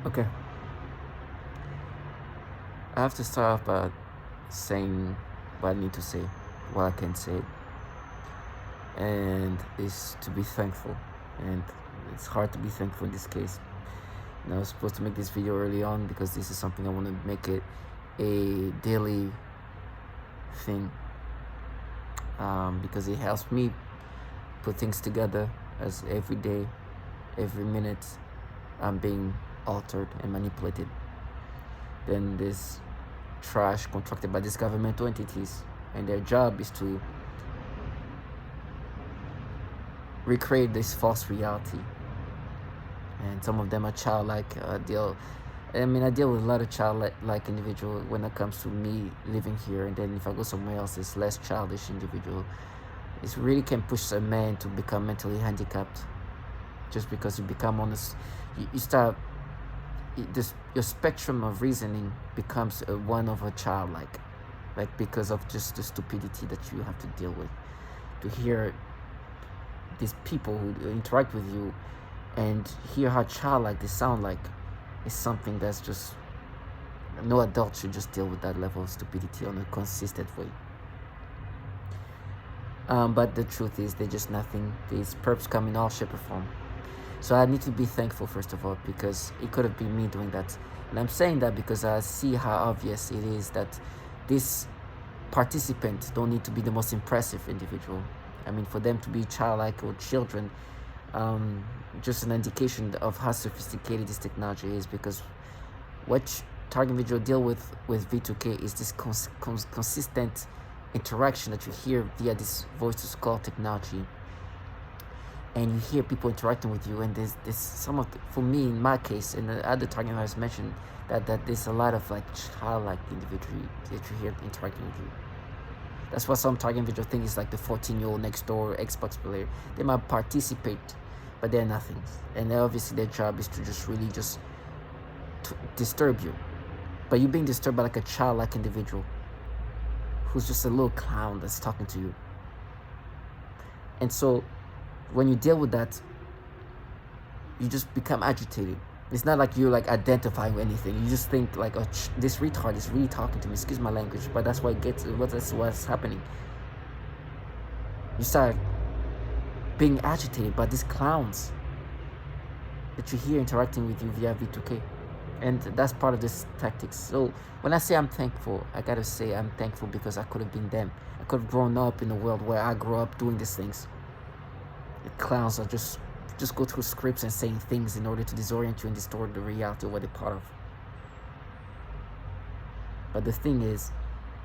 Okay, I have to start off by saying what I need to say, what I can say, and is to be thankful. And it's hard to be thankful in this case. And I was supposed to make this video early on because this is something I want to make it a daily thing, because it helps me put things together as every day, every minute, I'm being altered and manipulated. Then this trash contracted by these governmental entities, and their job is to recreate this false reality. And some of them are childlike. I deal with a lot of childlike individual when it comes to me living here, and then if I go somewhere else, it's less childish individual. It really can push a man to become mentally handicapped, just because you become honest. You start your spectrum of reasoning becomes one of a childlike, like because of just the stupidity that you have to deal with. To hear these people who interact with you and hear how childlike they sound like is something that's just, no adult should just deal with that level of stupidity on a consistent way. But the truth is, they're just nothing. These perps come in all shape or form. So I need to be thankful, first of all, because it could have been me doing that. And I'm saying that because I see how obvious it is that this participants don't need to be the most impressive individual. I mean, for them to be childlike or children, just an indication of how sophisticated this technology is, because what target individual deal with V2K is this consistent interaction that you hear via this voice-to-skull technology. And you hear people interacting with you, and there's some of for me, in my case, and the other target I was mentioned, that there's a lot of like childlike individual that you hear interacting with you. That's what some target individual think is like the 14-year-old next door Xbox player. They might participate, but they're nothing. And obviously their job is to just really just disturb you. But you're being disturbed by like a childlike individual who's just a little clown that's talking to you. And so when you deal with that, you just become agitated. It's not like you're like identifying with anything. You just think like, oh, this retard is really talking to me. Excuse my language, but that's why that's what's happening. You start being agitated by these clowns that you hear interacting with you via V2K. And that's part of this tactics. So when I say I'm thankful, I gotta say I'm thankful because I could have been them. I could have grown up in a world where I grew up doing these things. The clowns are just go through scripts and saying things in order to disorient you and distort the reality of what they're part of. But the thing is,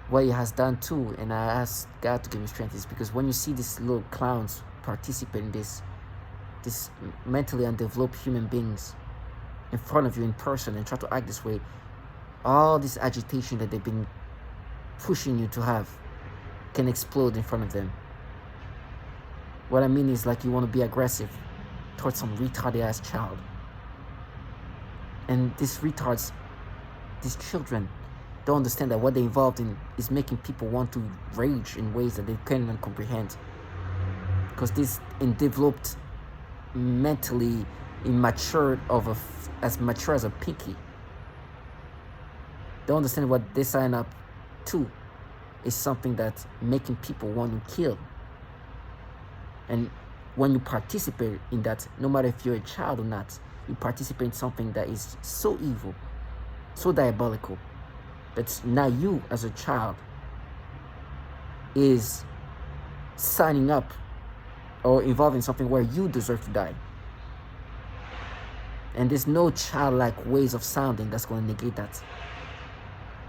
what he has done too, and I ask God to give me strength, is because when you see these little clowns participate in this mentally undeveloped human beings in front of you in person and try to act this way, all this agitation that they've been pushing you to have can explode in front of them. What I mean is, like, you want to be aggressive towards some retarded ass child. And these retards, these children, don't understand that what they're involved in is making people want to rage in ways that they can't even comprehend. Because this undeveloped, mentally immature as mature as a pinky, don't understand what they sign up to is something that's making people want to kill. And when you participate in that, no matter if you're a child or not, you participate in something that is so evil, so diabolical, that now you as a child is signing up or involved in something where you deserve to die. And there's no childlike ways of sounding that's going to negate that.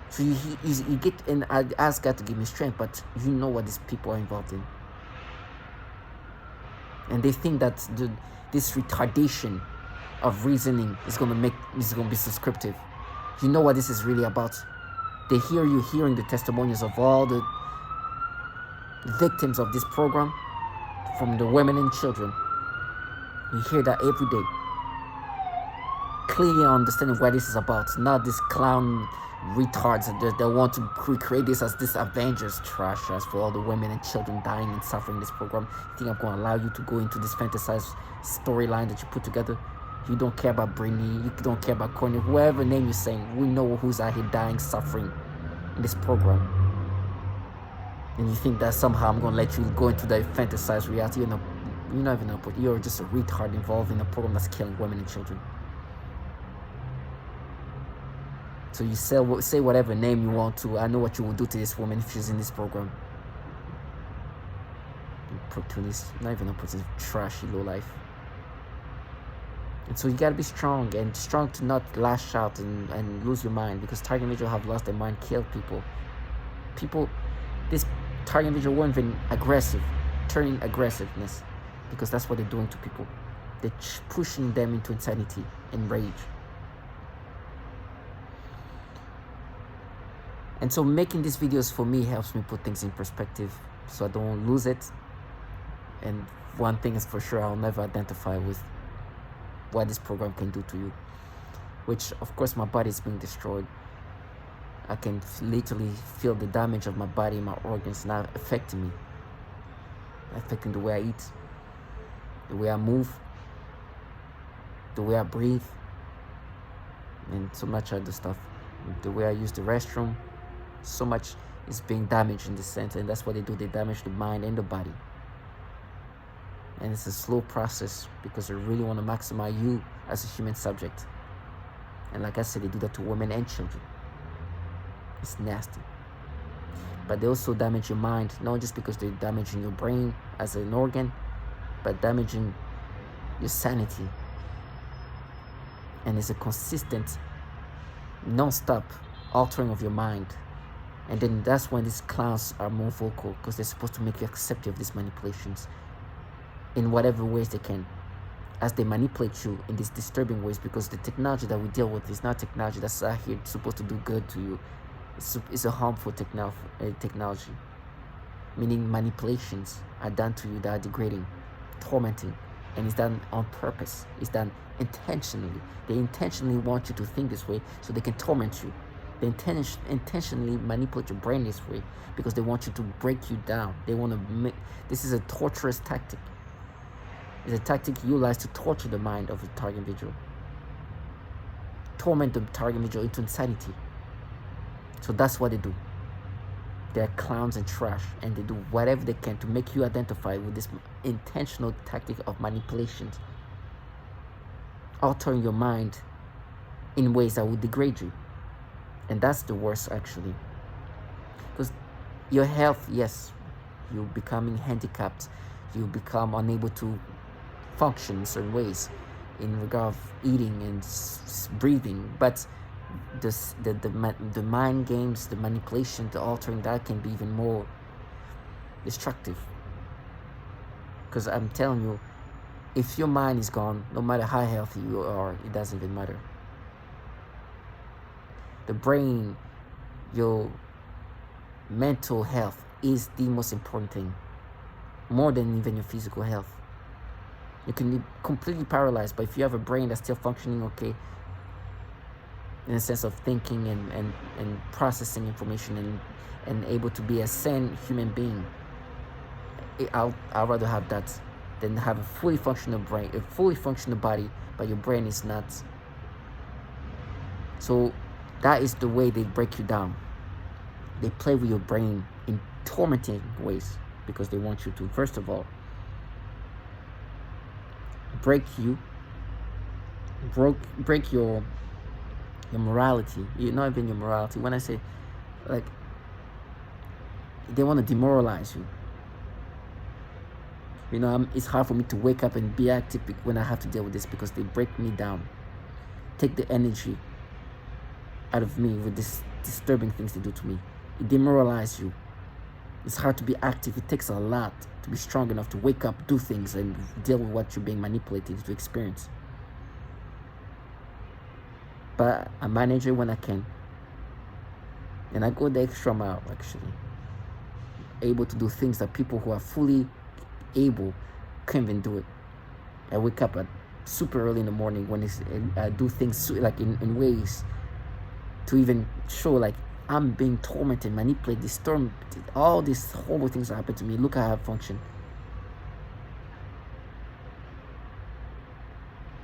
So you get, and I ask God to give me strength, but you know what these people are involved in. And they think that this retardation of reasoning is going to be subscriptive. You know what this is really about. They hear you hearing the testimonials of all the victims of this program, from the women and children. You hear that every day. Clearly understanding what this is about. Not this clown retards that want to recreate this as this Avengers trash as for all the women and children dying and suffering in this program. You think I'm going to allow you to go into this fantasized storyline that you put together? You don't care about Brittany. You don't care about Courtney. Whoever name you're saying, we know who's out here dying, suffering in this program. And you think that somehow I'm going to let you go into that fantasized reality. You're not even but you're just a retard involved in a program that's killing women and children. So you say whatever name you want to. I know what you will do to this woman if she's in this program. Opportunist, not even opportunist, trashy low life. And so you gotta be strong to not lash out and lose your mind, because target individuals have lost their mind, killed people. This target individual weren't even aggressive, turning aggressiveness, because that's what they're doing to people. They're pushing them into insanity and rage. And so making these videos for me helps me put things in perspective so I don't lose it. And one thing is for sure, I'll never identify with what this program can do to you, which of course my body is being destroyed. I can literally feel the damage of my body, my organs now affecting me, affecting the way I eat, the way I move, the way I breathe, and so much other stuff, the way I use the restroom. So much is being damaged in this sense, and that's what they do. They damage the mind and the body. And it's a slow process because they really want to maximize you as a human subject. And like I said, they do that to women and children. It's nasty. But they also damage your mind, not just because they're damaging your brain as an organ, but damaging your sanity. And it's a consistent, non-stop altering of your mind. And then that's when these clowns are more vocal, because they're supposed to make you accept of these manipulations in whatever ways they can, as they manipulate you in these disturbing ways, because the technology that we deal with is not technology that's out here supposed to do good to you. It's a harmful technology, meaning manipulations are done to you that are degrading, tormenting, and it's done on purpose. It's done intentionally. They intentionally want you to think this way so they can torment you. They intentionally manipulate your brain this way because they want you to break you down. They want to make this is a torturous tactic. It's a tactic utilized to torture the mind of the target individual, torment the target individual into insanity. So that's what they do. They're clowns and trash, and they do whatever they can to make you identify with this intentional tactic of manipulations, altering your mind in ways that will degrade you. And that's the worst, actually, because your health, yes, you're becoming handicapped, you become unable to function in certain ways in regard of eating and breathing, but the mind games, the manipulation, the altering, that can be even more destructive. Because I'm telling you, if your mind is gone, no matter how healthy you are, it doesn't even matter. The brain, your mental health is the most important thing, more than even your physical health. You can be completely paralyzed, but if you have a brain that's still functioning okay, in a sense of thinking and processing information and able to be a sane human being, I'd rather have that than have a fully functional brain, a fully functional body, but your brain is not. So that is the way they break you down. They play with your brain in tormenting ways because they want you to, first of all, break your morality. Not even your morality. When I say, like, they want to demoralize you. It's hard for me to wake up and be active when I have to deal with this, because they break me down, take the energy out of me with these disturbing things they do to me. It demoralizes you. It's hard to be active. It takes a lot to be strong enough to wake up, do things, and deal with what you're being manipulated to experience. But I manage it when I can. And I go the extra mile, actually. Able to do things that people who are fully able can't even do it. I wake up at super early in the morning I do things like in ways to even show like I'm being tormented, manipulated, disturbed, all these horrible things that happen to me. Look how I function.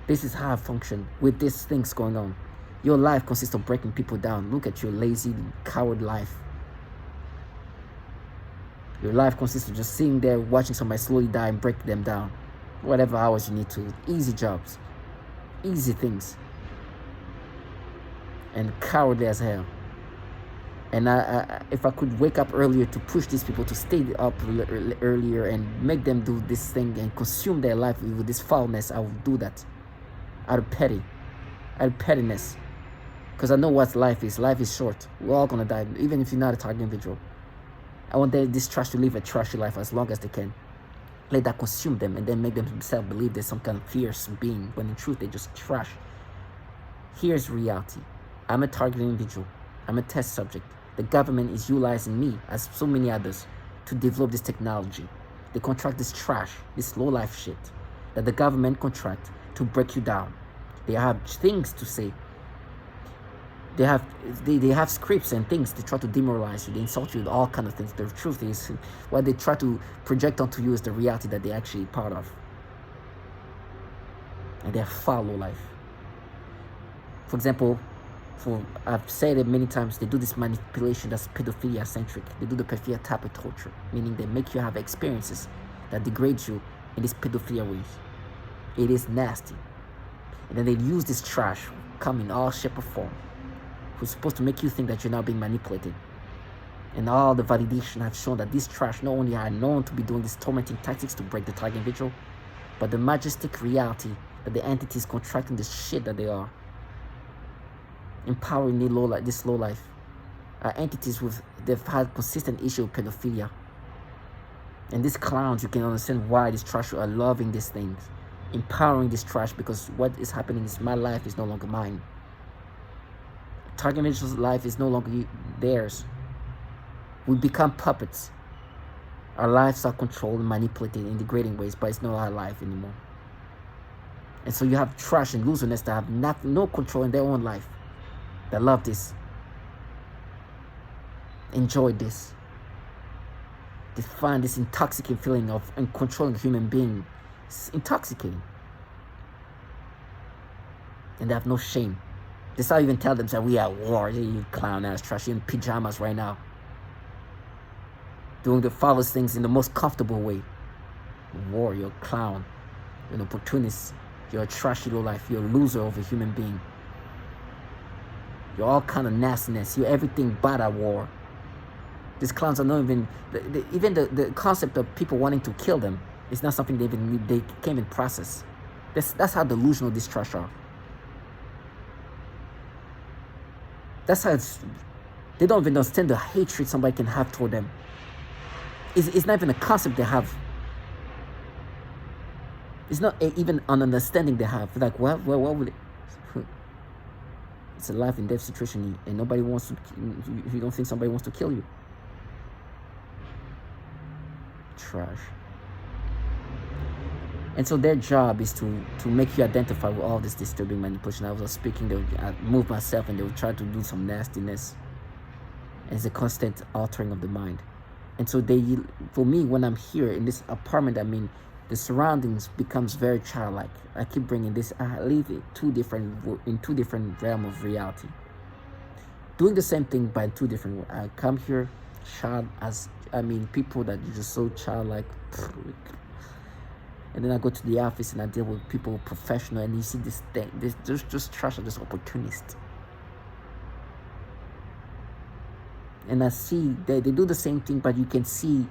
This is how I function with these things going on. Your life consists of breaking people down. Look at your lazy, coward life. Your life consists of just sitting there watching somebody slowly die and break them down. Whatever hours you need to. Easy jobs. Easy things. And cowardly as hell. And if I could wake up earlier to push these people to stay up earlier and make them do this thing and consume their life with this foulness, I would do that. Out of pettiness. Because I know what life is. Life is short. We're all going to die, even if you're not a target individual. I want this trash to live a trashy life as long as they can. Let that consume them and then make themselves believe there's some kind of fierce being, when in truth they're just trash. Here's reality. I'm a target individual. I'm a test subject. The government is utilizing me, as so many others, to develop this technology. They contract this trash, this low-life shit, that the government contract to break you down. They have things to say. They have scripts and things. They try to demoralize you. They insult you with all kinds of things. The truth is, what they try to project onto you is the reality that they're actually part of. And they're far low life. For example, I've said it many times, they do this manipulation that's pedophilia centric. They do the pedophilia type of torture, meaning they make you have experiences that degrade you in these pedophilia ways. It is nasty. And then they use this trash, come in all shape or form, who's supposed to make you think that you're now being manipulated. And all the validation have shown that these trash not only are known to be doing these tormenting tactics to break the target individual, but the majestic reality that the entities contracting this shit that they are, empowering this low life, are entities they've had consistent issue with pedophilia. And these clowns, you can understand why these trash are loving these things, empowering this trash, because what is happening is my life is no longer mine. Target individual's life is no longer theirs. We become puppets. Our lives are controlled and manipulated in degrading ways, but it's not our life anymore. And so you have trash and loserness that have no control in their own life, that love this, enjoy this. They find this intoxicating feeling of controlling a human being. It's intoxicating. And they have no shame. They start even tell themselves, we are at war. You clown ass trash. You're in pajamas right now, doing the foulest things in the most comfortable way. War, you're a clown. You're an opportunist. You're a trashy low life. You're a loser of a human being. You're all kind of nastiness. You're everything but at war. These clowns are not even the concept of people wanting to kill them is not something they can't even process. That's how delusional these trash are. That's how they don't even understand the hatred somebody can have toward them. It's not even a concept they have. It's not even an understanding they have. Like, what would it? It's a life and death situation, and nobody wants to. You don't think somebody wants to kill you? Trash. And so their job is to make you identify with all this disturbing manipulation. I was speaking, I moved myself, and they would try to do some nastiness. And it's a constant altering of the mind. And so for me, when I'm here in this apartment, I mean, the surroundings becomes very childlike. I keep bringing this. I live in two different realms of reality. Doing the same thing, but in two different. I come here, people that are just so childlike. And then I go to the office and I deal with people professional, and you see this thing. This just trash are just opportunists. And I see they do the same thing, but you can see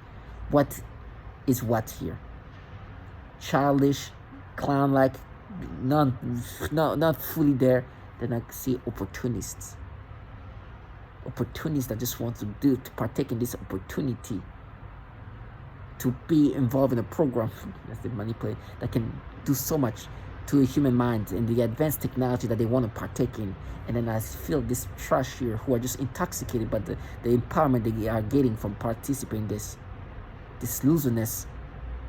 what is what here. Childish, clown-like, not fully there. Then I see opportunists. Opportunists that just want to partake in this opportunity, to be involved in a program that's the manipulate that can do so much to a human mind and the advanced technology that they want to partake in. And then I feel this trash here who are just intoxicated by the empowerment they are getting from participating in this loserness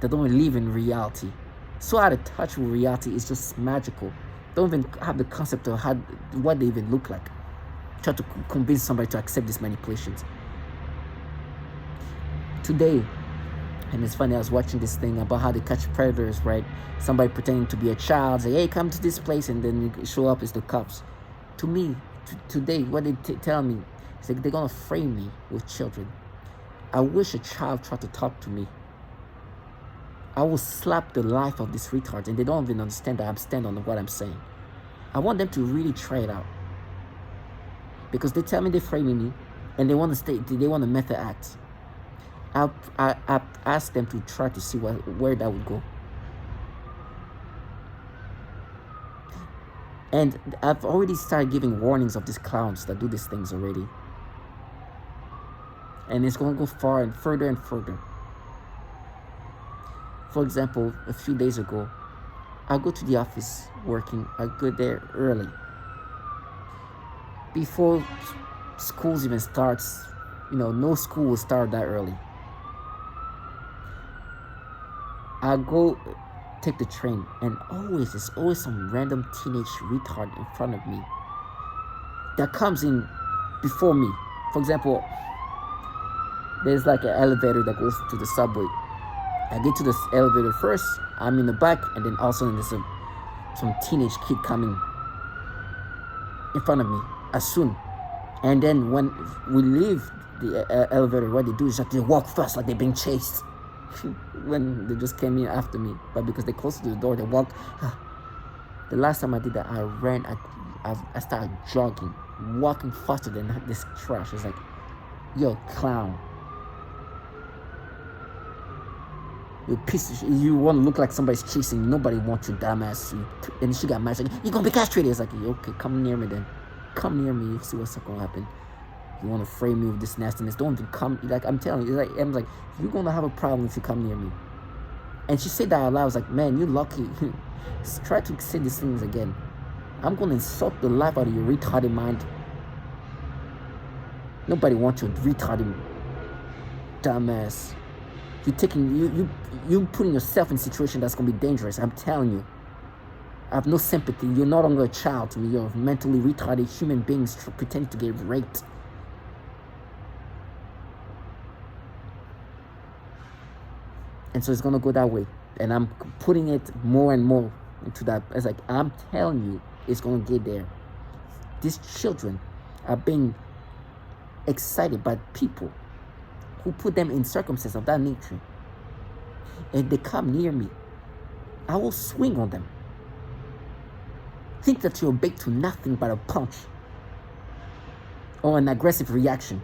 that don't live in reality. So out of touch with reality is just magical. Don't even have the concept of what they even look like. Try to convince somebody to accept these manipulations. Today, And it's funny, I was watching this thing about how they catch predators, right? Somebody pretending to be a child, say, hey, come to this place, and then you show up as the cops. To me, today, what they tell me, is like they're gonna frame me with children. I wish a child tried to talk to me. I will slap the life of these retards, and they don't even understand that I'm standing on what I'm saying. I want them to really try it out. Because they tell me they're framing me, and they want to method act. I asked them to try to see where that would go. And I've already started giving warnings of these clowns that do these things already. And it's going to go far and further and further. For example, a few days ago, I go to the office working. I go there early. Before schools even starts, no school will start that early. I go take the train, and there's always some random teenage retard in front of me that comes in before me. For example, there's like an elevator that goes to the subway. I get to the elevator first, I'm in the back, and then all of a sudden there's some teenage kid coming in front of me as soon. And then when we leave the elevator, what they do is like they walk fast like they're being chased. When they just came in after me, but because they're close to the door, they walk. The last time I did that, I ran. I started jogging, walking faster than this trash. It's like, yo, clown, you piece of shit. You want to look like somebody's chasing you. Nobody wants you, dumbass. And she got mad. She's like, you're gonna be castrated. It's like, okay, come near me then. Come near me. See what's gonna happen. You want to frame me with this nastiness? Don't even come. Like, I'm telling you, I'm like, you're gonna have a problem if you come near me. And she said that out loud. I was like, man, you're lucky. Try to say these things again. I'm gonna insult the life out of your retarded mind. Nobody wants your retarded dumbass. You putting yourself in a situation that's gonna be dangerous. I'm telling you. I have no sympathy. You're no longer a child to me. You're mentally retarded human beings pretending to get raped. And so it's gonna go that way, and I'm putting it more and more into that. It's like, I'm telling you, it's gonna get there. These children are being excited by people who put them in circumstances of that nature. And they come near me, I will swing on them. Think that you're bait to nothing but a punch or an aggressive reaction.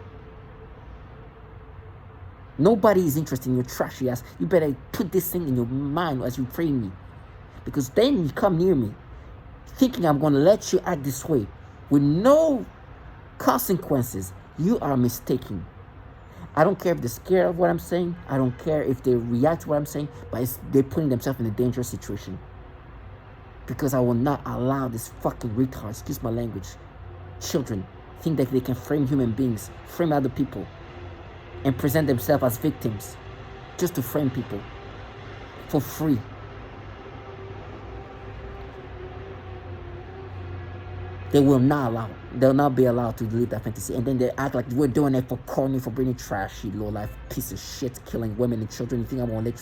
Nobody is interested in your trashy ass. You better put this thing in your mind as you frame me. Because then you come near me thinking I'm going to let you act this way with no consequences. You are mistaken. I don't care if they're scared of what I'm saying. I don't care if they react to what I'm saying. But they're putting themselves in a dangerous situation. Because I will not allow this fucking retard, excuse my language, children, think that they can frame human beings, frame other people, and present themselves as victims just to frame people for free. They will not allow. They'll not be allowed to live that fantasy. And then they act like we're doing it for corny, for bringing trash, you low-life piece of shit, killing women and children. You think I'm going to let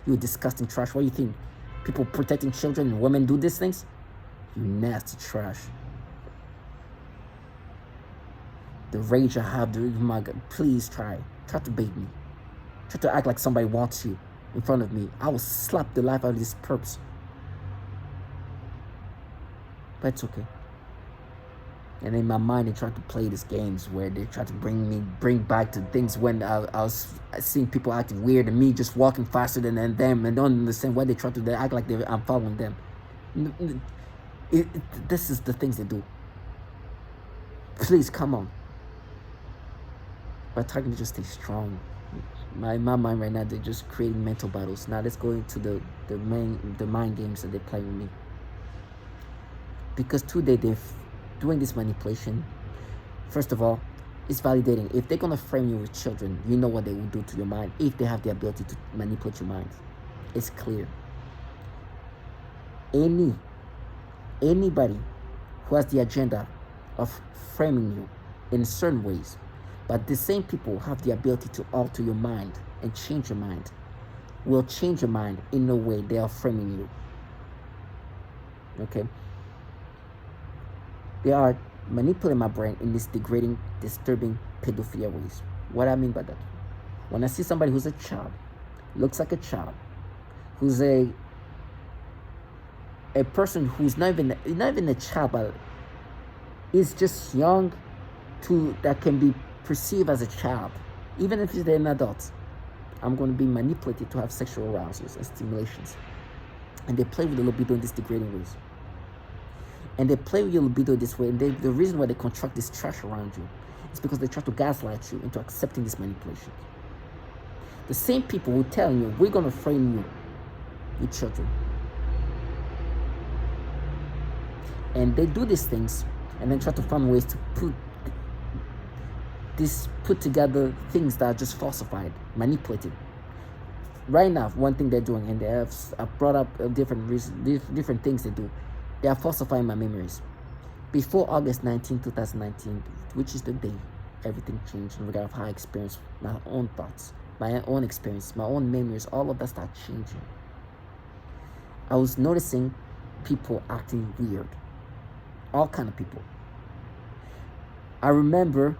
you disgusting trash? What do you think? People protecting children and women do these things? You nasty trash. The rage I have, my God, please try to bait me. Try to act like somebody wants you in front of me. I will slap the life out of these perps. But it's okay. And in my mind, they try to play these games where they try to bring back to things when I was seeing people acting weird and me just walking faster than them and don't understand why they try to act like I'm following them. This is the things they do. Please, come on. But targeting just stay strong. In my mind right now, they're just creating mental battles. Now let's go into the mind games that they play with me. Because today they're doing this manipulation. First of all, it's validating. If they're gonna frame you with children, you know what they will do to your mind if they have the ability to manipulate your mind. It's clear. Anybody who has the agenda of framing you in certain ways, but the same people have the ability to alter your mind and change your mind. will change your mind in the way they are framing you. Okay? They are manipulating my brain in this degrading, disturbing, pedophilia ways. What I mean by that? When I see somebody who's a child, looks like a child, who's a person who's not even a child, but is just young that can be perceived as a child, even if they're an adult, I'm going to be manipulated to have sexual arousals and stimulations. And they play with the libido in these degrading ways. And they play with your libido this way. And the reason why they construct this trash around you is because they try to gaslight you into accepting this manipulation. The same people who tell you, we're going to frame you with children. And they do these things and then try to find ways to put together things that are just falsified, manipulated. Right now, one thing they're doing, and I've brought up different things they do, they are falsifying my memories. Before August 19, 2019, which is the day everything changed in regard of how I experienced my own thoughts, my own experience, my own memories, all of that started changing. I was noticing people acting weird. All kind of people. I remember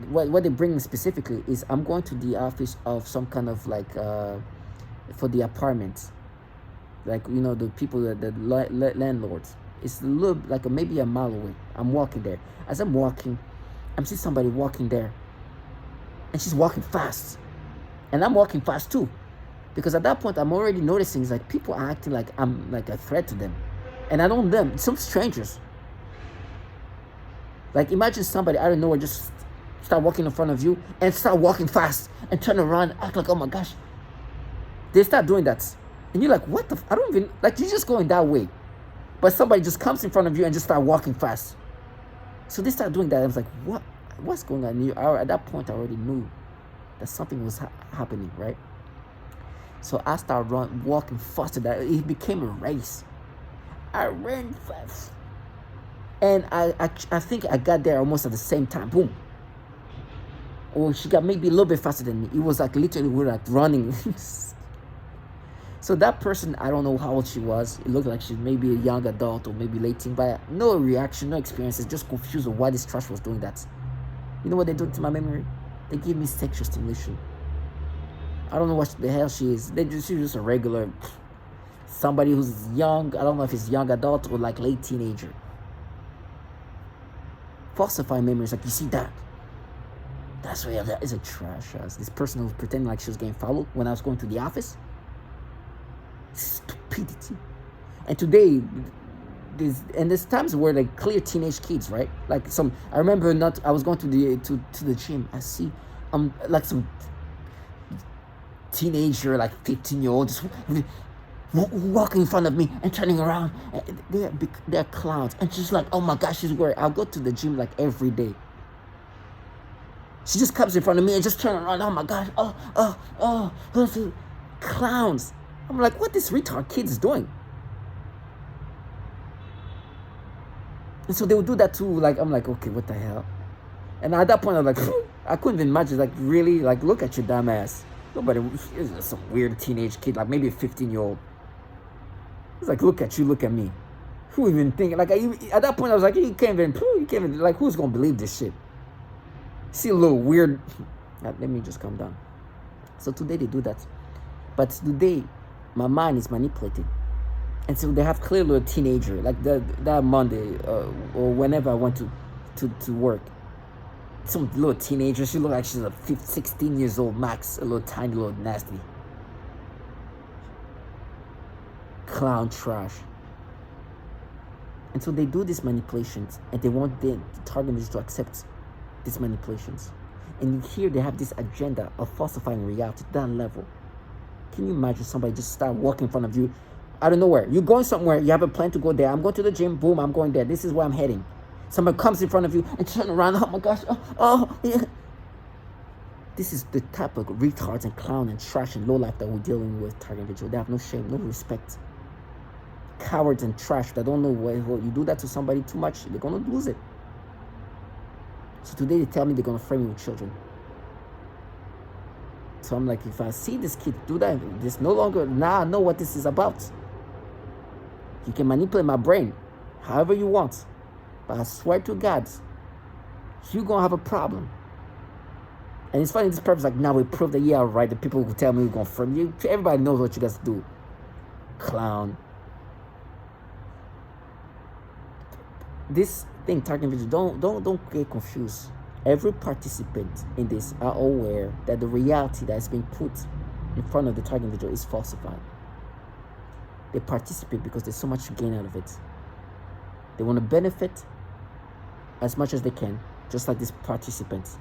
what they bring specifically is I'm going to the office of some kind of like for the apartments, like the people the landlords. It's a little like maybe a mile away. I'm walking there. As I'm walking, I'm seeing somebody walking there, and she's walking fast, and I'm walking fast too, because at that point I'm already noticing it's like people are acting like I'm like a threat to them, and I don't them. Some strangers. Like imagine somebody out of nowhere just start walking in front of you and start walking fast and turn around, act like, oh my gosh. They start doing that. And you're like, what the I don't even, like you're just going that way. But somebody just comes in front of you and just start walking fast. So they start doing that. I was like, what's going on? At that point, I already knew that something was happening, right? So I started walking faster. That it became a race. I ran fast. And I think I got there almost at the same time. Boom. Or she got maybe a little bit faster than me. It was like literally we were like running. So that person, I don't know how old she was. It looked like she's maybe a young adult or maybe late teen, but no reaction, no experiences, just confused of why this trash was doing that. You know what they did to my memory? They gave me sexual stimulation. I don't know what the hell she is. She's just a regular somebody who's young. I don't know if it's young adult or like late teenager. Falsify memories, like you see that. That's why that is a trash ass. This person who was pretending like she was getting followed when I was going to the office. Stupidity. And today, there's times where like clear teenage kids, right? Like I remember I was going to the gym. I see like some teenager, like 15-year-old, just walking in front of me and turning around. They're clowns. And she's like, oh my gosh, she's weird. I'll go to the gym like every day. She just comes in front of me and just turns around. Oh my gosh. Oh. Clowns. I'm like, what this retard kid is doing? And so they would do that too. Like, I'm like, okay, what the hell? And at that point, I was like, I couldn't even imagine. Like, really? Like, look at your dumb ass. Nobody, it's some weird teenage kid, like maybe a 15-year-old. It's like, look at you, look at me. Who even think? Like, at that point, I was like, you can't even, like, who's going to believe this shit? See a little weird. Let me just calm down. So today they do that. But today, my mind is manipulated. And so they have clearly a teenager, like that Monday or whenever I went to work. Some little teenager, she looked like she's 16 years old max, a little tiny, little nasty. Clown trash. And so they do these manipulations and they want the target to accept these manipulations. And here they have this agenda of falsifying reality to that level. Can you imagine somebody just start walking in front of you out of nowhere? You're going somewhere, you have a plan to go there. I'm going to the gym, boom, I'm going there. This is where I'm heading. Somebody comes in front of you and turn around. Oh my gosh. Oh, yeah. This is the type of retards and clown and trash and lowlife that we're dealing with target individual. They have no shame, no respect. Cowards and trash that don't know what you do that to somebody too much, they're gonna lose it. So today they tell me they're gonna frame me with children. So I'm like, if I see this kid do that, this no longer, now I know what this is about. You can manipulate my brain however you want. But I swear to God, you're going to have a problem. And it's funny, this purpose, like, now we prove that, yeah, right, the people who tell me we're going to frame you, everybody knows what you guys do. Clown. This thing, targeting video, don't get confused. Every participant in this are aware that the reality that is being put in front of the targeting video is falsified. They participate because there's so much to gain out of it. They want to benefit as much as they can, just like these participants.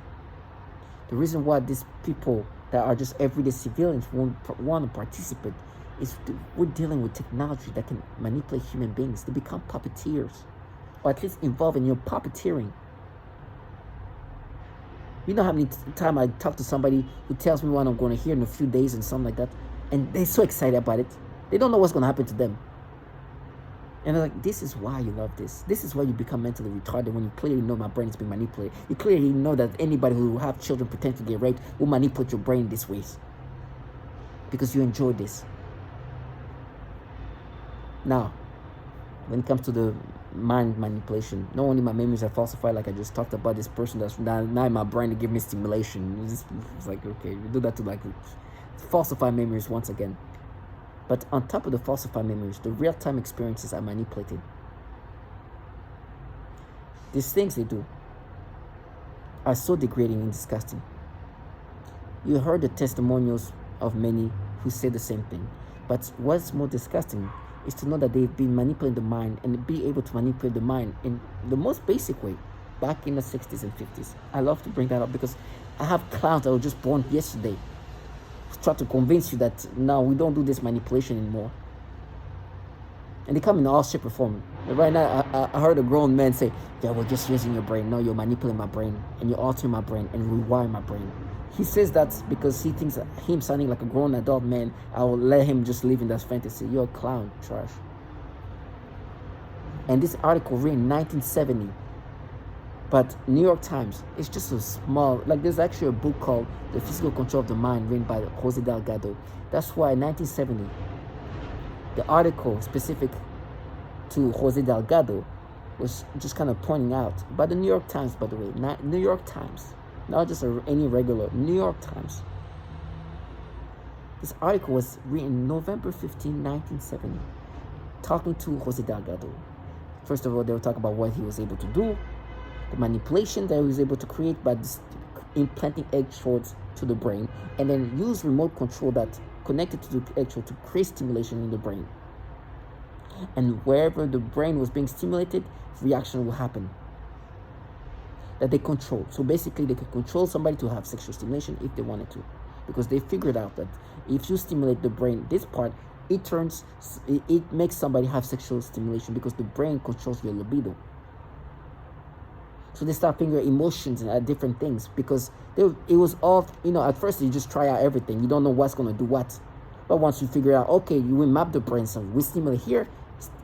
The reason why these people that are just everyday civilians want to participate is we're dealing with technology that can manipulate human beings. They become puppeteers, or at least involved in your puppeteering. You know how many times I talk to somebody who tells me what I'm going to hear in a few days and something like that, and they're so excited about it. They don't know what's going to happen to them. And they're like, this is why you love this. This is why you become mentally retarded, when you clearly know my brain is being manipulated. You clearly know that anybody who will have children pretend to get raped will manipulate your brain this way. Because you enjoy this. Now, when it comes to the mind manipulation, not only my memories are falsified, like I just talked about, this person that's now in my brain to give me stimulation. It's like, okay, we do that to like falsify memories once again. But on top of the falsified memories, the real-time experiences are manipulated. These things they do are so degrading and disgusting. You heard the testimonials of many who say the same thing. But what's more disgusting is to know that they've been manipulating the mind, and be able to manipulate the mind in the most basic way back in the 60s and 50s. I love to bring that up because I have clowns that were just born yesterday. Try to convince you that now we don't do this manipulation anymore. And they come in all shape or form. Right now, I heard a grown man say, yeah, we're just using your brain. No, you're manipulating my brain, and you're altering my brain and rewiring my brain. He says that because he thinks that him sounding like a grown adult man, I will let him just live in that fantasy. You're a clown, trash. And this article written in 1970, but New York Times, it's just a small, like there's actually a book called The Physical Control of the Mind, written by Jose Delgado. That's why in 1970, the article specific to Jose Delgado was just kind of pointing out, by the New York Times, by the way, not New York Times, not just any regular, New York Times. This article was written November 15, 1970, talking to Jose Delgado. First of all, they were talking about what he was able to do, the manipulation that he was able to create by implanting electrodes to the brain, and then use remote control that connected to the electrode to create stimulation in the brain. And wherever the brain was being stimulated, reaction will happen. That they control. So basically, they could control somebody to have sexual stimulation if they wanted to, because they figured out that if you stimulate the brain, this part, it makes somebody have sexual stimulation because the brain controls your libido. So they start figuring emotions and different things, because it was all, at first you just try out everything. You don't know what's going to do what. But once you figure out, okay, you will map the brain, so we stimulate here,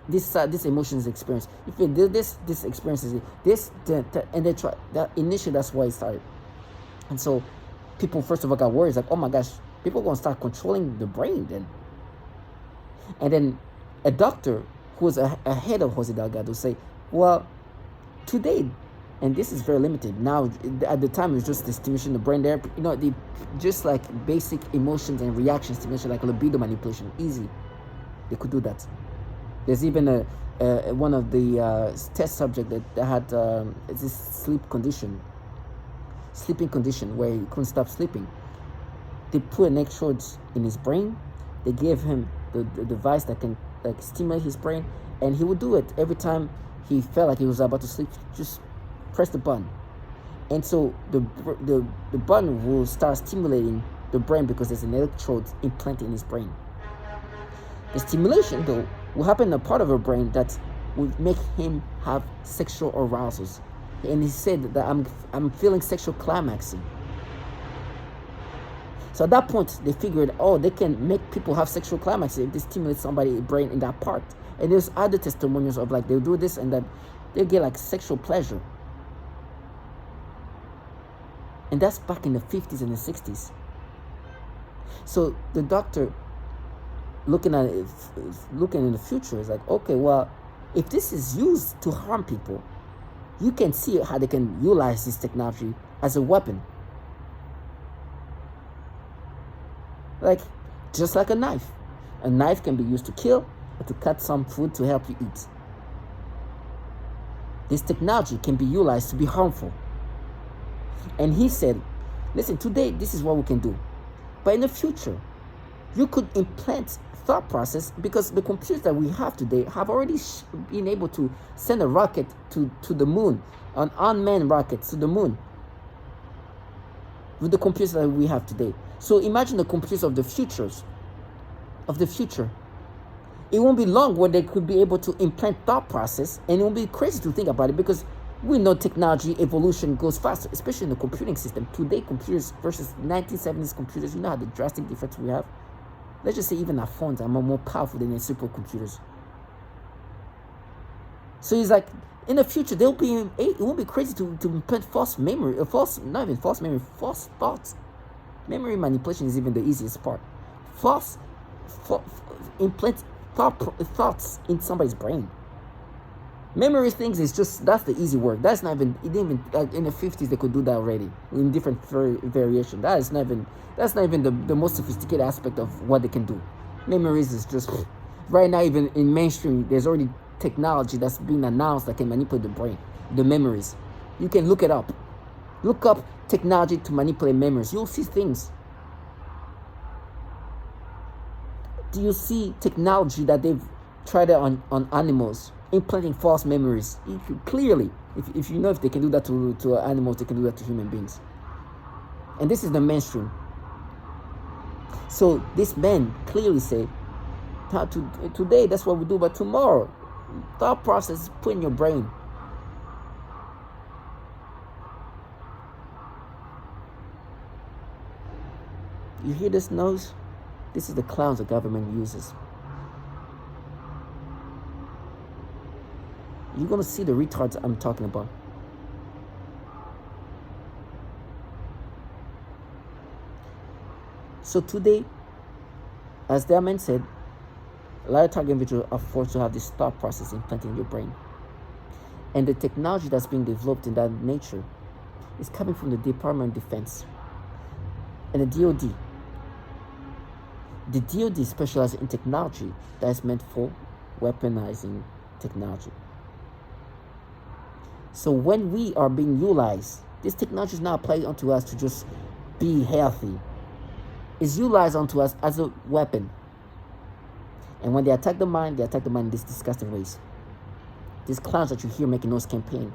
this emotion is experienced. If you do this experience is this, and they try that. Initially, that's why it started. And so people first of all got worried, it's like, oh my gosh, people are going to start controlling the brain then. And then a doctor who was ahead of Jose Delgado say, well, today, and this is very limited. Now, at the time, it was just the stimulation of the brain there. Just like basic emotions and reaction stimulation, like libido manipulation, easy. They could do that. There's even one of the test subject that had this sleeping condition where he couldn't stop sleeping. They put an electrode in his brain. They gave him the device that can stimulate his brain, and he would do it every time he felt like he was about to sleep. Just press the button, and so the button will start stimulating the brain because there's an electrode implanted in his brain. The stimulation, though, will happen in a part of the brain that will make him have sexual arousals. And he said that I'm feeling sexual climaxing. So at that point, they figured, they can make people have sexual climaxing if they stimulate somebody's brain in that part. And there's other testimonials of like they'll do this and that they'll get like sexual pleasure. And that's back in the 50s and the 60s. So the doctor looking at it, looking in the future is like, okay, well, if this is used to harm people, you can see how they can utilize this technology as a weapon. Like, just like a knife. A knife can be used to kill or to cut some food to help you eat. This technology can be utilized to be harmful. And he said, listen, today this is what we can do. But in the future, you could implant thought process, because the computers that we have today have already been able to send a rocket to the moon, an unmanned rocket to the moon with the computers that we have today. So imagine the computers of the future. It won't be long when they could be able to implant thought process, and it won't be crazy to think about it, because we know technology evolution goes faster, especially in the computing system. Today, computers versus 1970s computers, you know how the drastic difference we have? Let's just say even our phones are more powerful than the supercomputers. So he's like, in the future, it won't be crazy to implant false thoughts. Memory manipulation is even the easiest part. Implant thoughts in somebody's brain. Memory things is just, that's the easy work. That's not even, it didn't even, like in the 50s they could do that already in different variation. That's not even the most sophisticated aspect of what they can do. Memories is just, right now even in mainstream, there's already technology that's being announced that can manipulate the brain, the memories. You can look it up. Look up technology to manipulate memories. You'll see things. Do you see technology that they've tried it on animals, implanting false memories? Clearly, if you know if they can do that to animals, they can do that to human beings. And this is the mainstream. So this man clearly said, today that's what we do, but tomorrow, thought process is put in your brain. You hear this noise? This is the clowns the government uses. You're going to see the retards I'm talking about. So today, as the man said, a lot of target individuals are forced to have this thought process implanted in your brain. And the technology that's being developed in that nature is coming from the Department of Defense and the DoD. The DoD specializes in technology that is meant for weaponizing technology. So when we are being utilized, this technology is not applied onto us to just be healthy. It's utilized onto us as a weapon. And when they attack the mind in these disgusting ways. These clowns that you hear making those campaign,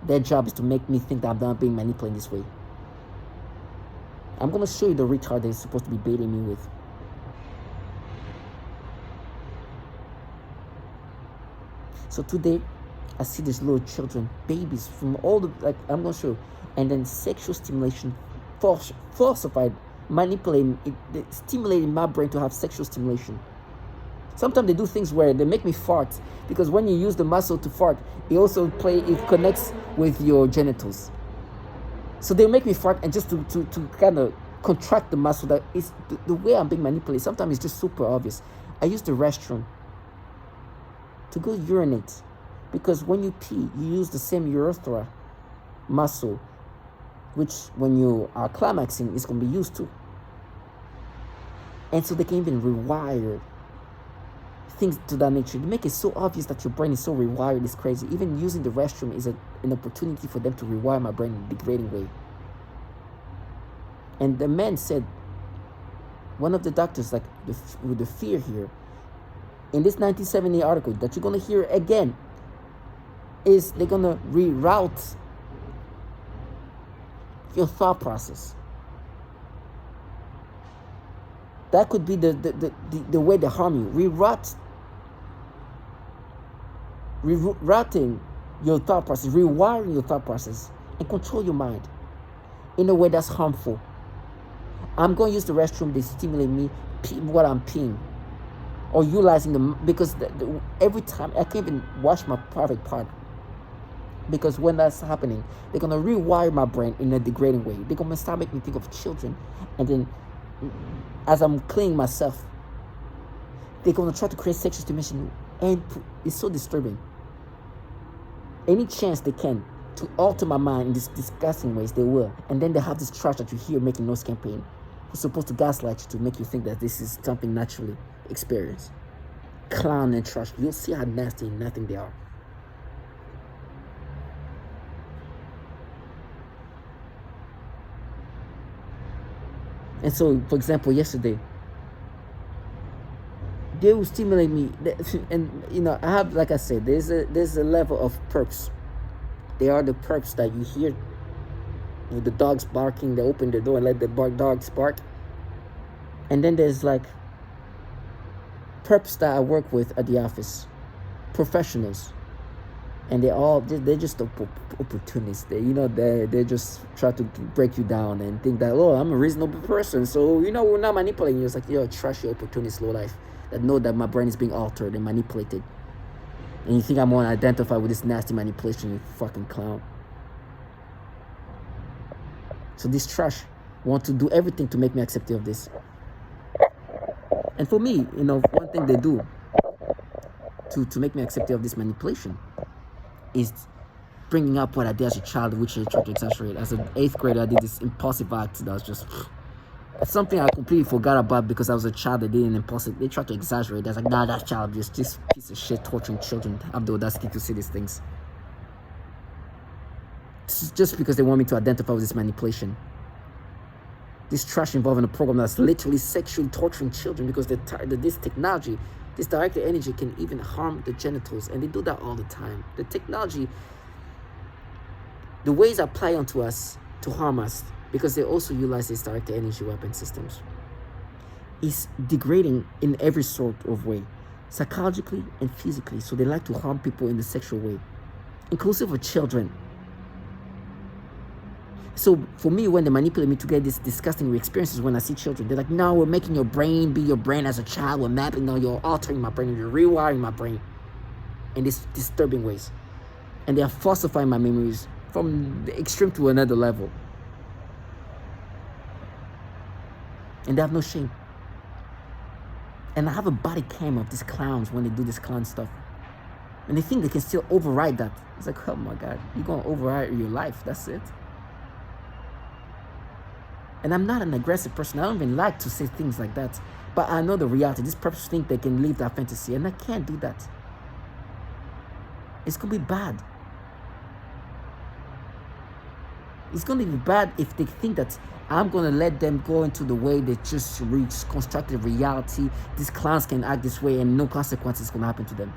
their job is to make me think that I'm not being manipulated this way. I'm going to show you the retard they're supposed to be baiting me with. So today, I see these little children, babies from all the, like, I'm going to show you. And then sexual stimulation, falsified, manipulating, stimulating my brain to have sexual stimulation. Sometimes they do things where they make me fart, because when you use the muscle to fart, it connects with your genitals. So they make me fart, and just to kind of contract the muscle, that is the way I'm being manipulated. Sometimes it's just super obvious. I use the restroom to go urinate, because when you pee, you use the same urethra muscle, which when you are climaxing is going to be used to. And so they can even rewire things to that nature. They make it so obvious that your brain is so rewired, it's crazy. Even using the restroom is an opportunity for them to rewire my brain in a degrading way. And the man said, one of the doctors, like with the fear here, in this 1970 article that you're going to hear again, is they're going to reroute your thought process. That could be the way they harm you. Rerouting your thought process, rewiring your thought process, and control your mind in a way that's harmful. I'm going to use the restroom, they stimulate me while I'm peeing, or utilizing them, because every time I can't even wash my private part, because when that's happening, they're going to rewire my brain in a degrading way. They're going to start making me think of children, and then as I'm cleaning myself, they're gonna try to create sexual stimulation, and it's so disturbing. Any chance they can to alter my mind in these disgusting ways, they will. And then they have this trash that you hear making noise campaign, who's supposed to gaslight you to make you think that this is something naturally experienced. Clown and trash. You'll see how nasty and nothing they are. And so, for example, yesterday, they will stimulate me, and I have, like I said, there's a level of perps. They are the perps that you hear with the dogs barking. They open the door and let the dogs bark. And then there's like perps that I work with at the office, professionals, and they're just opportunists. They just try to break you down and think that, oh, I'm a reasonable person, so we're not manipulating you. It's like, you're a trashy opportunist low life that know that my brain is being altered and manipulated, and you think I'm going to identify with this nasty manipulation, you fucking clown. So this trash want to do everything to make me accepting of this. And for me, one thing they do to make me accepting of this manipulation is bringing up what I did as a child, which I tried to exaggerate. As an 8th grader, I did this impulsive act that was just something I completely forgot about because I was a child. They did an impulsive. They tried to exaggerate. That's like, nah, that child is this piece of shit torturing children. Have the audacity to say these things. It's just because they want me to identify with this manipulation. This trash involving a program that's literally sexually torturing children because this technology, this directed energy can even harm the genitals, and they do that all the time. The technology, the ways apply onto us to harm us, because they also utilize these directed energy weapon systems, is degrading in every sort of way, psychologically and physically. So they like to harm people in the sexual way, inclusive of children. So for me, when they manipulate me to get these disgusting experiences when I see children, they're like, no, we're making your brain be your brain as a child. We're mapping, no, you're altering my brain. You're rewiring my brain in these disturbing ways. And they are falsifying my memories from the extreme to another level. And they have no shame. And I have a body cam of these clowns when they do this clown stuff. And they think they can still override that. It's like, oh my God, you're going to override your life. That's it. And I'm not an aggressive person. I don't even like to say things like that. But I know the reality. These perps think they can live that fantasy. And I can't do that. It's going to be bad. It's going to be bad if they think that I'm going to let them go into the way they just constructed reality. These clowns can act this way and no consequences going to happen to them.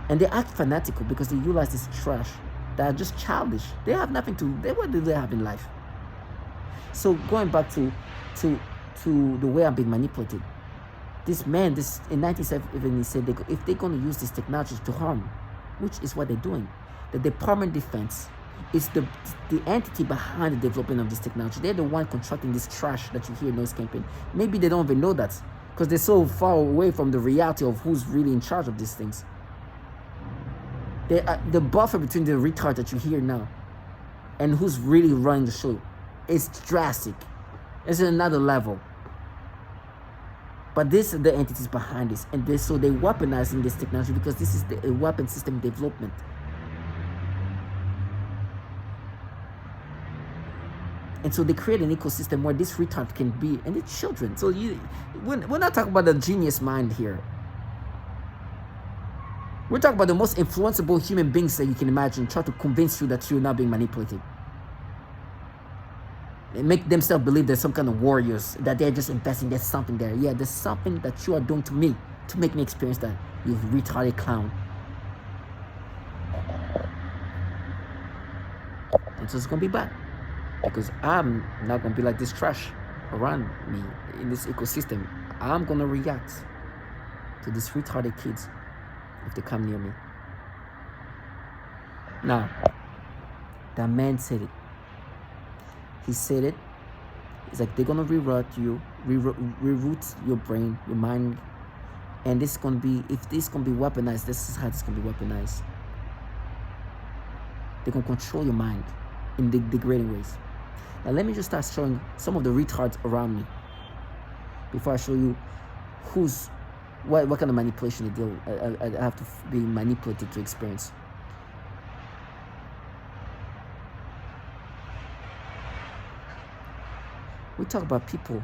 And they act fanatical because they utilize this trash that are just childish. They have nothing to... What do they have in life? So going back to the way I'm being manipulated. This man, in 1970, he said if they're going to use this technology to harm, which is what they're doing, the Department of Defense is the entity behind the development of this technology. They're the one constructing this trash that you hear noise campaign. Maybe they don't even know that because they're so far away from the reality of who's really in charge of these things. The buffer between the retard that you hear now and who's really running the show is drastic. It's another level. But these are the entities behind this, and they're weaponizing this technology because this is the weapon system development. And so they create an ecosystem where this retard can be, and it's children. So we're not talking about the genius mind here. We're talking about the most influenceable human beings that you can imagine, try to convince you that you're not being manipulated. They make themselves believe there's some kind of warriors, that they're just investing, there's something there. Yeah, there's something that you are doing to me to make me experience that, you retarded clown. And so it's going to be bad. Because I'm not going to be like this trash around me in this ecosystem. I'm going to react to these retarded kids if they come near me. Now, that man said it. He said it. It's like they're going to reroute your brain, your mind. And this is going to be, if this is going to be weaponized, this is how it's going to be weaponized. They're going to control your mind in degrading ways. Now let me just start showing some of the retards around me before I show you what kind of manipulation I have to be manipulated to experience. We talk about people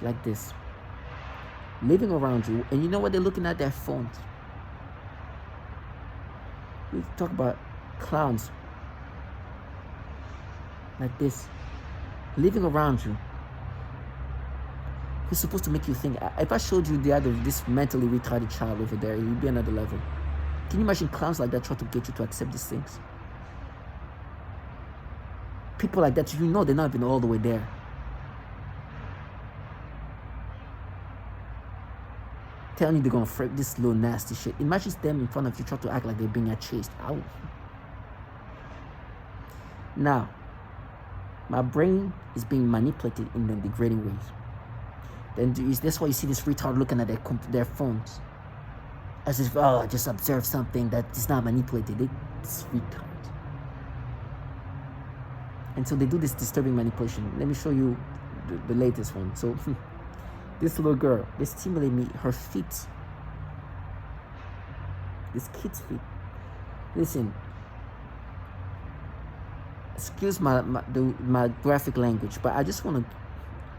like this living around you, and you know what? They're looking at their phones. We talk about clowns like this living around you. Who's supposed to make you think? If I showed you the other this mentally retarded child over there, it would be another level. Can you imagine clowns like that try to get you to accept these things? People like that, you know, they're not even all the way there. Telling you they're gonna freak this little nasty shit. Imagine them in front of you try to act like they're being chased. Ow. Now, my brain is being manipulated in the degrading ways. Then that's why you see this retard looking at their phones. As if, oh, I just observed something that is not manipulated. It's retard. And so they do this disturbing manipulation. Let me show you the latest one. So this little girl, they stimulate me, her feet. This kid's feet. Listen, excuse my graphic language, but I just want to,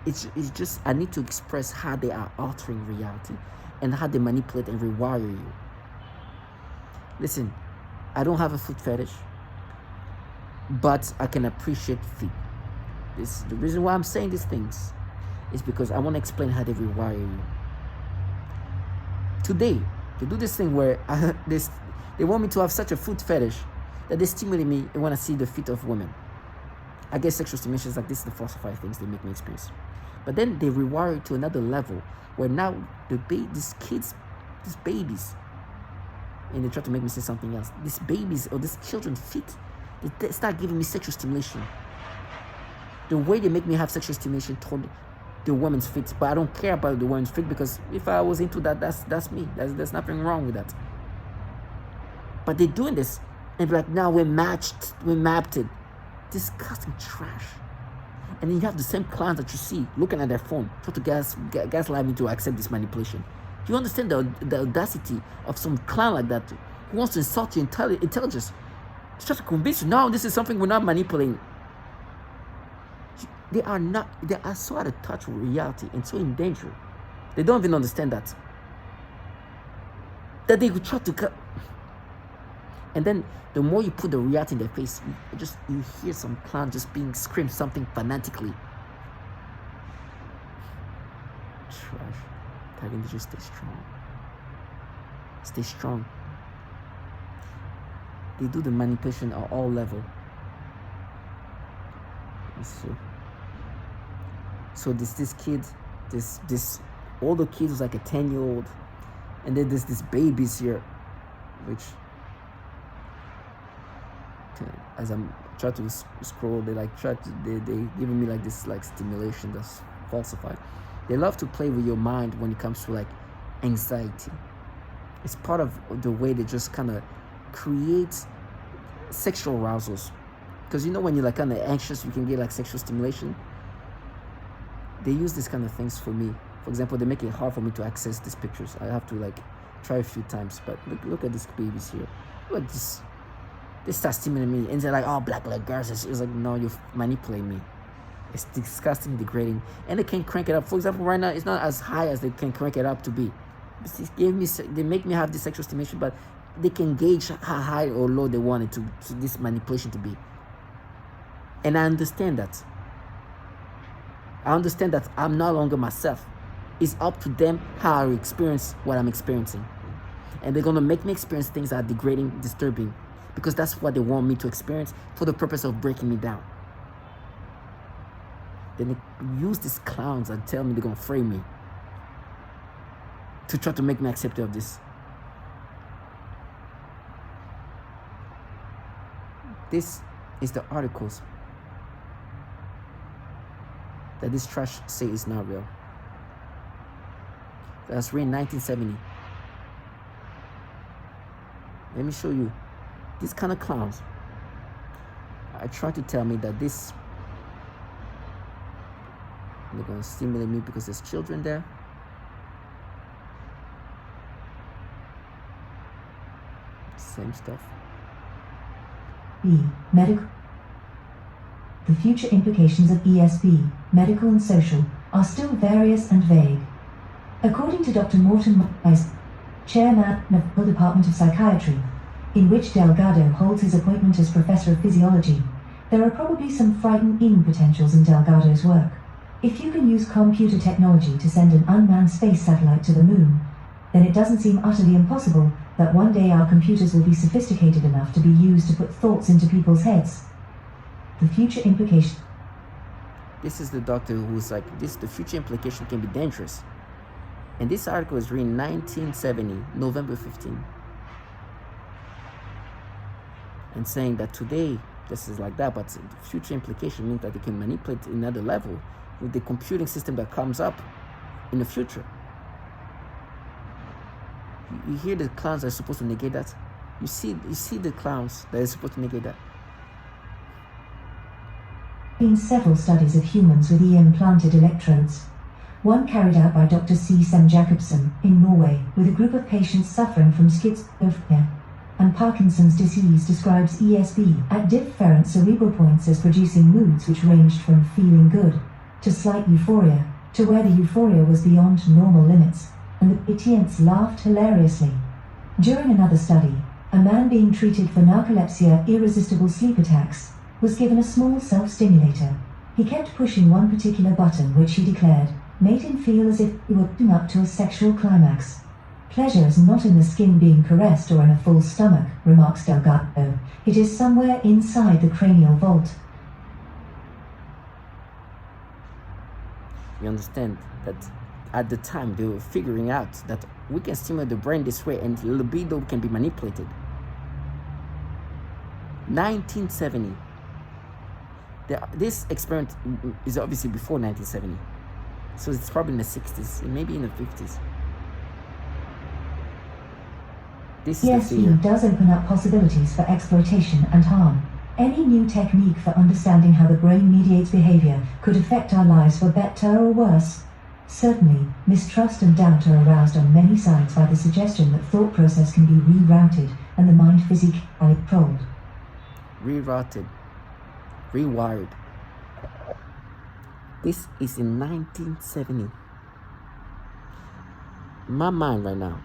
it's just, I need to express how they are altering reality and how they manipulate and rewire you. Listen, I don't have a foot fetish, but I can appreciate feet. The reason why I'm saying these things is because I want to explain how they rewire you. Today, they do this thing where they want me to have such a foot fetish that they stimulate me when I see the feet of women. I guess sexual stimulation is like this is the falsified things they make me experience. But then they rewire it to another level where now these babies, and they try to make me say something else. These babies or these children's feet, they start giving me sexual stimulation. The way they make me have sexual stimulation toward the woman's feet, but I don't care about the woman's feet because if I was into that, that's me. There's nothing wrong with that. But they're doing this and be like, now we're mapped it. Disgusting trash. And then you have the same clowns that you see looking at their phone, try to gaslight me to accept this manipulation. Do you understand the audacity of some clown like that who wants to insult your intelligence? To try to convince you, no, this is something we're not manipulating. They are so out of touch with reality and so in danger. They don't even understand that they could try to and then the more you put the reality in their face, you hear some clown just scream something fanatically. Trash. Telling you just stay strong. Stay strong. They do the manipulation at all level. So this kid, this older kid was like a 10-year-old, and then there's this babies here, which as I'm trying to scroll, they giving me like this like stimulation that's falsified. They love to play with your mind when it comes to like anxiety. It's part of the way they just kind of create sexual arousals. Because you know when you're like kind of anxious, you can get like sexual stimulation. They use these kind of things for me. For example, they make it hard for me to access these pictures. I have to like try a few times. But look at these babies here. Look at this. They start stimulating me, and they're like, "Oh, black girls." It's like, no, you manipulate me. It's disgusting, degrading, and they can't crank it up. For example, right now, it's not as high as they can crank it up to be. They make me have this sexual stimulation, but they can gauge how high or low they want it to this manipulation to be. And I understand that. I'm no longer myself. It's up to them how I experience what I'm experiencing. And they're going to make me experience things that are degrading, disturbing, because that's what they want me to experience for the purpose of breaking me down. Then they use these clowns and tell me they're going to frame me to try to make me accept of this. This is the articles that this trash say is not real. That's written in 1970. Let me show you. These kind of clowns are trying to tell me that this they're going to stimulate me because there's children there. Same stuff. B. Medical. The future implications of ESP, medical and social, are still various and vague. According to Dr. Morton Weiss, chairman of the Department of Psychiatry, in which Delgado holds his appointment as professor of physiology, there are probably some frightening potentials in Delgado's work. If you can use computer technology to send an unmanned space satellite to the moon, then it doesn't seem utterly impossible that one day our computers will be sophisticated enough to be used to put thoughts into people's heads. The future implication. This is the doctor who's like, the future implication can be dangerous. And this article was written in 1970, November 15. And saying that today, this is like that, but the future implication means that they can manipulate another level with the computing system that comes up in the future. You hear the clowns that are supposed to negate that? You see the clowns that are supposed to negate that? Been several studies of humans with implanted electrodes. One carried out by Dr. C. Sem Jacobsen in Norway with a group of patients suffering from schizophrenia and Parkinson's disease, describes ESP at different cerebral points as producing moods which ranged from feeling good to slight euphoria, to where the euphoria was beyond normal limits, and the patients laughed hilariously. During another study, a man being treated for narcolepsy, irresistible sleep attacks, was given a small self-stimulator. He kept pushing one particular button which he declared made him feel as if he were putting up to a sexual climax. Pleasure is not in the skin being caressed or in a full stomach, remarks Delgado. It is somewhere inside the cranial vault. You understand that at the time they were figuring out that we can stimulate the brain this way and libido can be manipulated. 1970. This experiment is obviously before 1970. So it's probably in the 60s, maybe in the 50s. This is ESP does open up possibilities for exploitation and harm. Any new technique for understanding how the brain mediates behavior could affect our lives for better or worse. Certainly, mistrust and doubt are aroused on many sides by the suggestion that thought process can be rerouted and the mind physically controlled. Rerouted. Rewired. This is in 1970. My mind right now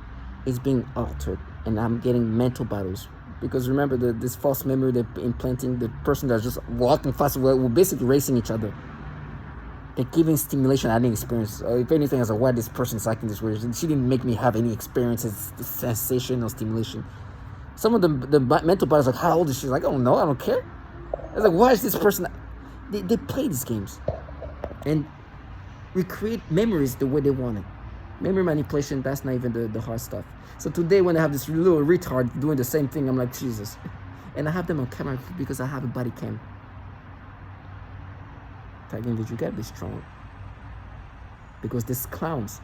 is being altered and I'm getting mental battles. Because remember, this false memory they're implanting, the person that's just walking fast, we're basically racing each other. They're giving stimulation I didn't experience. If anything, as a why this person is acting this way, she didn't make me have any experiences, sensation or stimulation. Some of the mental battles, like, how old is she? Like, oh no, I don't care. It's like, why is this person? They play these games and recreate memories the way they want it. Memory manipulation, that's not even the hard stuff. So today when I have this little retard doing the same thing, I'm like, Jesus. And I have them on camera because I have a body cam. Tagging that you gotta be strong. Because these clowns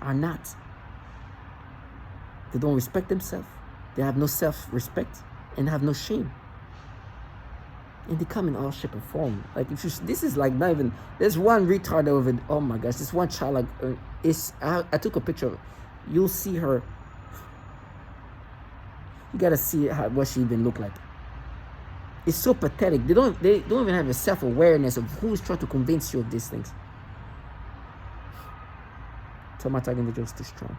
are not. They don't respect themselves. They have no self-respect and have no shame. And they come in all shape and form. Like, if you, this is like not even, there's one retard over it. Oh my gosh, this one child, like, I took a picture of it. You'll see her. You gotta see what she even look like. It's so pathetic. They don't even have a self-awareness of who's trying to convince you of these things. So my tagging video is too strong.